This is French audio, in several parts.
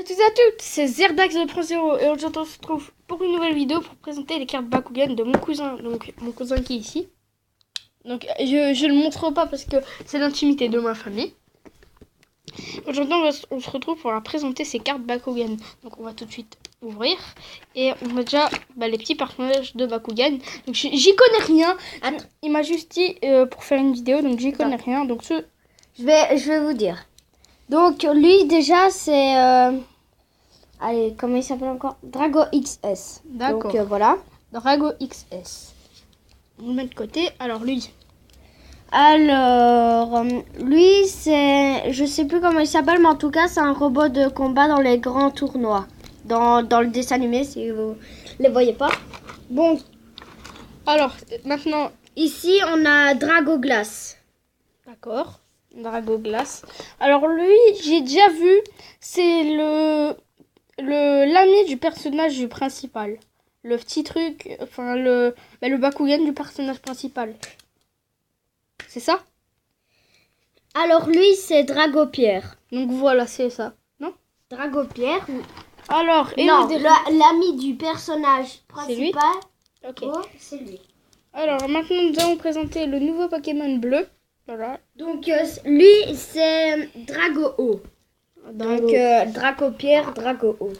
tous et à toutes, c'est Zerdax 2.0 et aujourd'hui on se retrouve pour une nouvelle vidéo pour présenter les cartes Bakugan de mon cousin, donc mon cousin qui est ici. Donc je le montre pas parce que c'est l'intimité de ma famille. Aujourd'hui on se retrouve pour leur présenter ces cartes Bakugan. Donc on va tout de suite ouvrir et on a déjà les petits personnages de Bakugan. Donc j'y connais rien. Il m'a juste dit pour faire une vidéo, donc j'y connais rien. Donc je vais vous dire. Donc lui déjà c'est allez, comment il s'appelle encore? Drago XS. D'accord. Donc voilà. Drago XS. On le met de côté. Alors lui. Alors lui c'est, je sais plus comment il s'appelle, mais en tout cas c'est un robot de combat dans les grands tournois. Dans le dessin animé si vous les voyez pas. Bon. Alors maintenant ici on a Drago Glass. D'accord. Drago Glass. Alors lui, j'ai déjà vu, c'est l'ami du personnage principal. Le petit truc, enfin le Bakugan du personnage principal. C'est ça? Alors lui, c'est Drago Pierre. Donc voilà, c'est ça. Non? Drago Pierre. Alors, et non, l'ami du personnage principal. C'est lui? Ok. Oh, c'est lui. Alors maintenant, nous allons présenter le nouveau Pokémon bleu. Voilà. Donc lui c'est Drago O. Donc Drago Pierre, Drago O.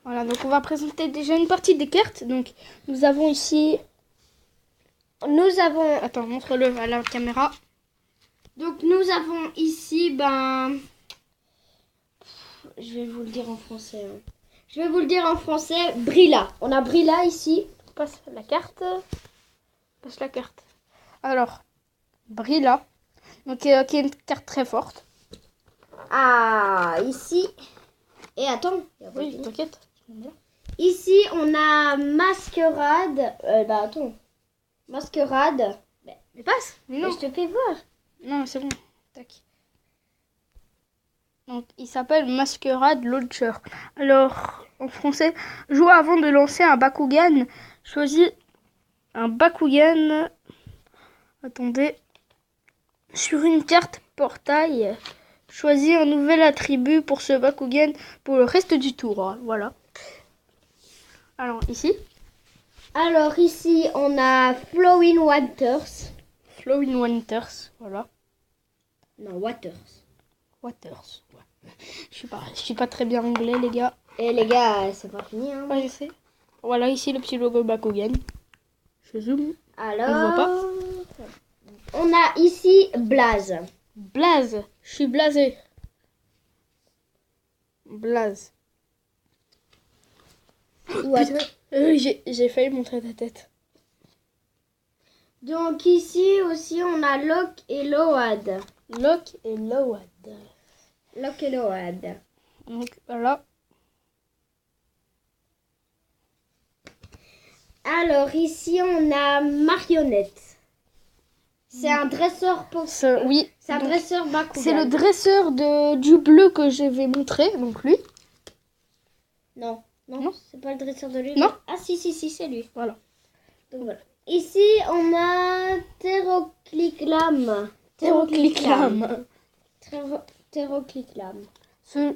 Voilà, donc on va présenter déjà une partie des cartes. Donc nous avons ici... Attends, montre-le à la caméra. Donc nous avons ici, je vais vous le dire en français. Brilla. On a Brilla ici. Passe la carte. Alors, Brilla. Donc, qui est une carte très forte. Ah, ici. Et attends. Oui, t'inquiète. Ici, on a Masquerade. Attends. Masquerade. Mais passe. Mais non. Mais je te fais voir. Non, c'est bon. Tac. Donc, il s'appelle Masquerade Launcher. Alors, en français, joue avant de lancer un Bakugan. Choisis un Bakugan. Attendez. Sur une carte portail, choisis un nouvel attribut pour ce Bakugan pour le reste du tour. Voilà. Alors, ici. Alors, ici, on a Flowing Waters. Flowing Waters, voilà. Non, Waters. Waters, ouais. Je suis pas très bien anglais, les gars. Et les gars, c'est pas fini, hein. Ouais, je sais. Voilà, ici, le petit logo Bakugan. Je zoome. Alors, on voit pas. On a ici Blaze. Blaze. Je suis blasé. Blaze. J'ai failli montrer ta tête. Donc ici aussi on a Locke et Load. Locke et Load. Locke et Load. Donc voilà. Alors ici on a Marionnette. C'est un dresseur pour... Oui. C'est un dresseur Bakugan. C'est le dresseur du bleu que je vais montrer, donc lui. Non, c'est pas le dresseur de lui. Non. Ah si, c'est lui. Voilà. Donc voilà. Ici, on a Terrocliclam. Ce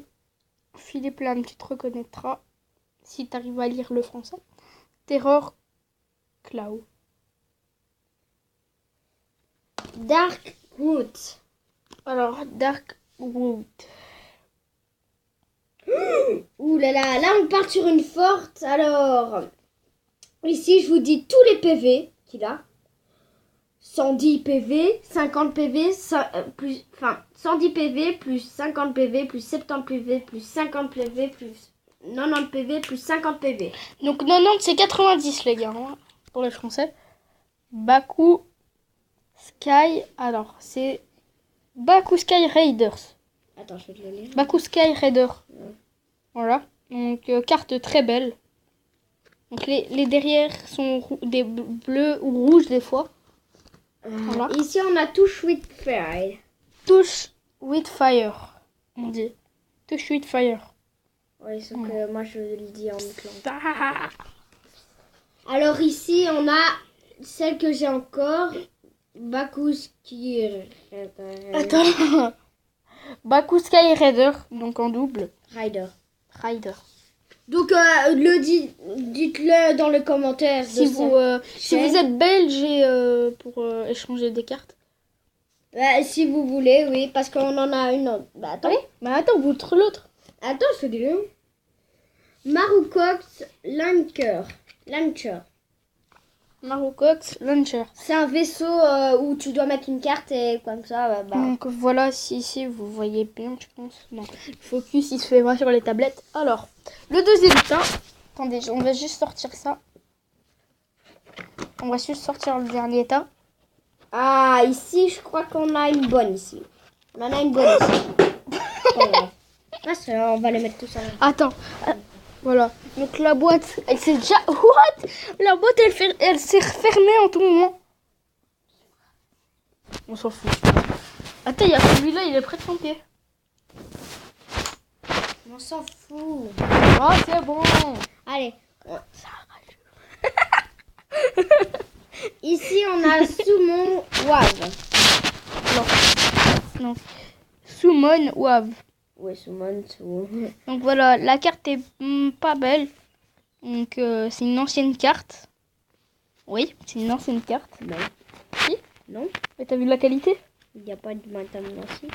Philippe Lam, tu te reconnaîtras si tu arrives à lire le français. Terror Cloud. Darkwood. Alors, Darkwood. Ouh là là, là on part sur une forte. Alors, ici je vous dis tous les PV qu'il a. 110 PV, 50 PV, 110 PV, plus 50 PV, plus 70 PV, plus 50 PV, plus 90 PV, plus 50 PV. Donc 90 c'est 90 les gars, hein, pour les français. Baku Sky, alors c'est Baku Sky Raiders. Attends, je vais te le lire. Baku Sky Raider. Voilà. Donc carte très belle. Donc les derrière sont des bleus ou rouges des fois. Voilà. Ici on a Touch with Fire. Touch with Fire. On dit. Touch with Fire. Oui, sauf que moi je le dis en langue. Alors ici on a celle que j'ai encore. Baku Sky. Attends. Baku Sky Raider, donc en double. Rider. Rider. Donc, dites-le dans les commentaires. Si vous êtes belge et pour échanger des cartes. Si vous voulez, oui, parce qu'on en a une autre. Bah, attends. Oui, mais attends, vous l'autre. Attends, je fais du lion. Marucox Launcher. Marucox Launcher. C'est un vaisseau où tu dois mettre une carte et comme ça, Donc voilà, si vous voyez bien, je pense. Non, le focus il se fait voir sur les tablettes. Alors, le deuxième tas. Attendez, on va juste sortir ça. On va juste sortir le dernier tas. Ah, ici, je crois qu'on a une bonne ici. On en a une bonne ici. On va les mettre tous ensemble. Attends. Voilà. Donc la boîte, elle s'est déjà... What? La boîte, elle s'est refermée en tout moment. On s'en fout. Attends, il y a celui-là, il est près de son pied. On s'en fout. Oh, c'est bon. Allez. Ici, on a Summon Wave. Non. Summon Wave. Oui, Summon. Donc voilà, la carte est pas belle. Donc c'est une ancienne carte. Oui, c'est une ancienne carte. Non. Si? Non. Mais t'as vu la qualité? Il n'y a pas de maintenant ici.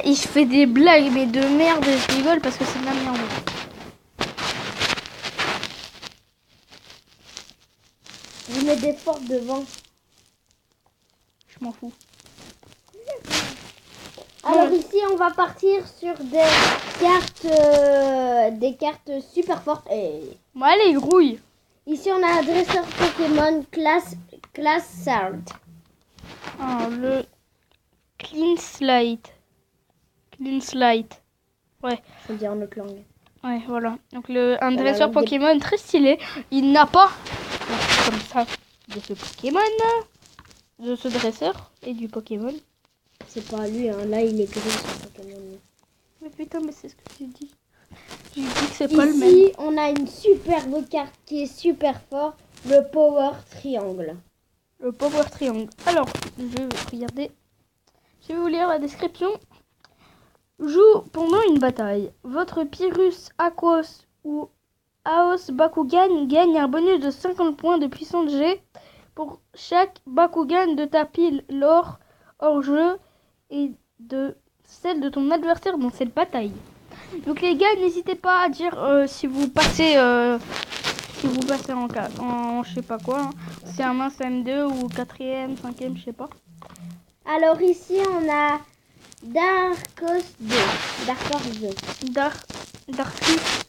Il fait des blagues, mais de merde, je rigole parce que c'est de la merde. Je mets des fortes devant. Je m'en fous. Alors ici, on va partir sur des cartes super fortes. Et Bon, allez, grouille. ici, on a un dresseur Pokémon classe Sard. Alors, le Clean Slate. Ouais. Faut dire en autre langue. Ouais, voilà. Donc, un la dresseur langue des- Pokémon très stylé. Il n'a pas, comme ça, de ce Pokémon, de ce dresseur et du Pokémon. C'est pas lui, hein. Là, il est gris, son Pokémon. Mais putain, mais c'est ce que j'ai dit. J'ai dit que c'est pas le même. Ici, on a une superbe carte qui est super forte. Le Power Triangle. Le Power Triangle. Alors, je vais regarder. Je vais vous lire la description. Joue pendant une bataille. Votre Pyrrhus, Aquos ou Aos Bakugan gagne un bonus de 50 points de puissance G pour chaque Bakugan de ta pile lore hors jeu et de celle de ton adversaire dans cette bataille. Donc les gars, n'hésitez pas à dire si vous passez en je sais pas quoi. Hein. C'est un mince M2 ou 4ème, 5ème, je sais pas. Alors ici, on a Darkus 2. Darkus.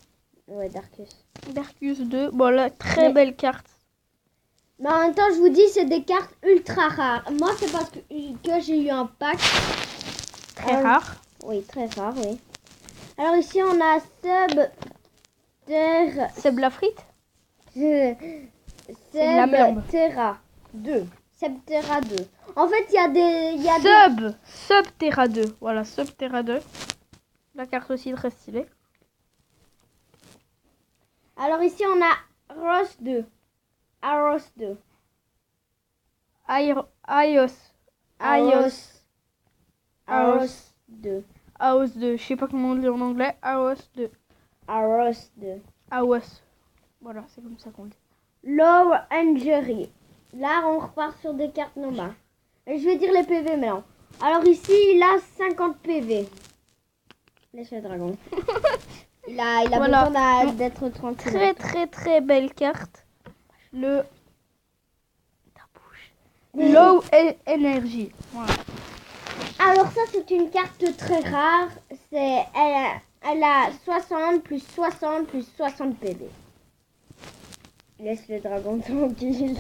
Ouais, Darkus. Darkus 2. Bon là, très belle carte. Mais en même temps, je vous dis, c'est des cartes ultra rares. Moi, c'est parce que j'ai eu un pack. Très rare. Oui, très rare, oui. Alors ici, on a Sublafrite. la merde. Subterra 2. Subterra 2. En fait, il y a Subterra 2. Voilà, Subterra 2. La carte aussi très stylée. Alors ici, on a Aros 2. Aros 2. Aos 2. Aos 2. Je sais pas comment on dit en anglais. Aos 2. Aros 2. Aos. Voilà, c'est comme ça qu'on dit. Low Injury. Là, on repart sur des cartes normales. Et je vais dire les PV maintenant. Alors ici, il a 50 PV. Laisse le dragon. il a Voilà. besoin d'être tranquille. Très belle carte. Low Energy. Voilà. Alors ça, c'est une carte très rare. Elle a 60 plus 60 plus 60 PV. Laisse le dragon tranquille.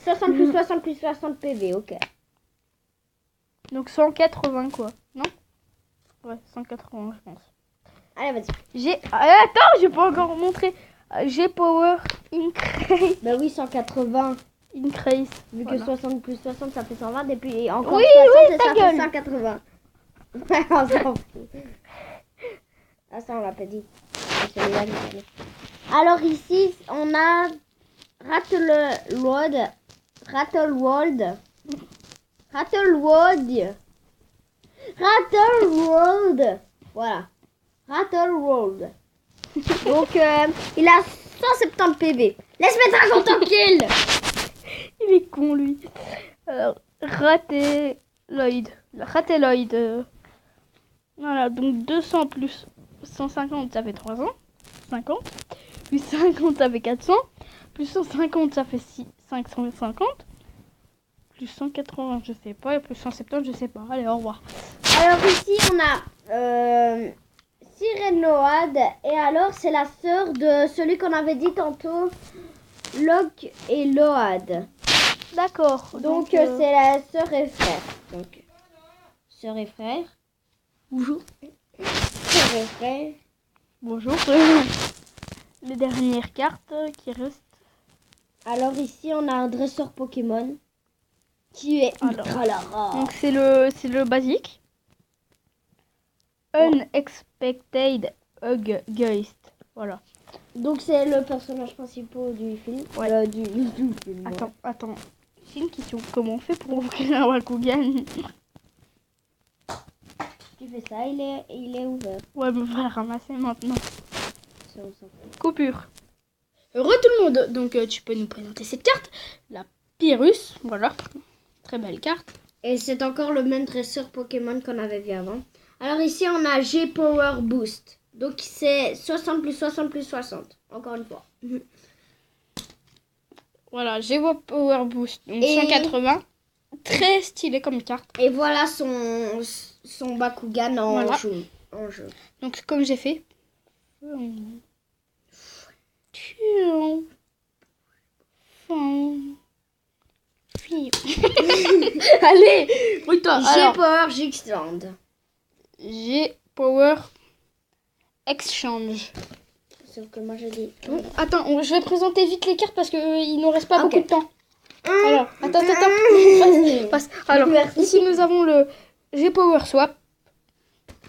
60 plus 60 plus 60 PV, ok. Donc 180 quoi, non? Ouais, 180 je pense. Allez, vas-y. Attends, j'ai pas encore montré. J'ai Power Increase. Bah oui, 180. Increase. Vu Voilà. que 60 plus 60, ça fait 120. Et puis encore Oui, 60, et ta ça gueule. fait 180. On s'en fout. Ah, ça, on l'a pas dit. C'est celui-là que j'ai dit. Alors ici, on a Rattlewood. Voilà. Rattle World. Donc, il a 170 PV. Laisse mes dragons tranquilles. Il est con, lui. Alors, Ratelloid. Voilà, donc 200 plus 150, ça fait 300. 50. Plus 50, ça fait 400. Plus 150, ça fait 550. Plus 180, je sais pas. Et plus 170, je sais pas. Allez, au revoir. Alors ici, on a Sirenoad. Et alors, c'est la sœur de celui qu'on avait dit tantôt, Locke et Load. D'accord. Donc, c'est la sœur et frère. Donc, sœur et frère. Bonjour. Sœur et frère. Bonjour. Les dernières cartes qui restent. Alors ici, on a un dresseur Pokémon qui est ultra rare. Donc c'est le basique. Unexpected Geist. Voilà. Donc c'est le personnage principal du film. Ouais. Du film. Attends. C'est une question. Comment on fait pour ouvrir un Bakugan? Tu fais ça, il est ouvert. Ouais, mais on va le ramasser maintenant. Ça, on s'en fout. Coupure. Heureux tout le monde. Donc tu peux nous présenter cette carte. La Pyrrhus. Voilà. Très belle carte. Et c'est encore le même dresseur Pokémon qu'on avait vu avant. Alors ici, on a G-Power Boost. Donc c'est 60 plus 60 plus 60. Encore une fois. Voilà, Power Boost. Donc Et- 180. Très stylé comme carte. Et voilà son Bakugan en Voilà. jeu. Donc comme j'ai fait. Allez, bruit-toi. Alors, G-Power Gixland. j'ai Power Exchange. Sauf que moi j'ai dit. Bon, attends, je vais présenter vite les cartes parce que il nous reste pas Ok. beaucoup de temps. Alors, attends. Passe. Alors, Merci. ici nous avons le G-Power Swap.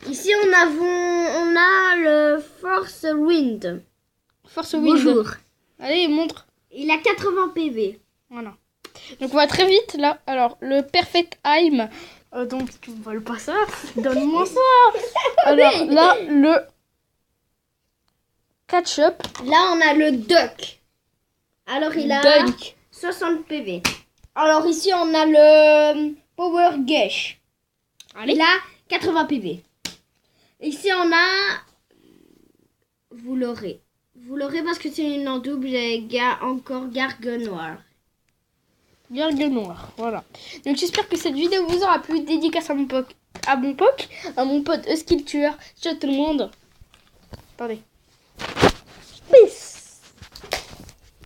Ici on a le Force Wind. Force Wind. Bonjour. Allez, montre. Il a 80 PV. Voilà. Donc on va très vite là. Alors, le Perfect Aim. Donc tu ne voles pas ça. Donne-moi ça. Alors là, le Catch-up. Là on a le Duck. Alors il a Dunk. 60 PV. Alors ici on a le Power Gesh. Allez. Il a 80 PV. Ici on a... Vous l'aurez. Vous l'aurez parce que c'est une en double et encore Gargue Noir. Gargue noir, voilà. Donc j'espère que cette vidéo vous aura plu. Dédicace à mon pote Euskilture. Ciao tout le monde. Attendez.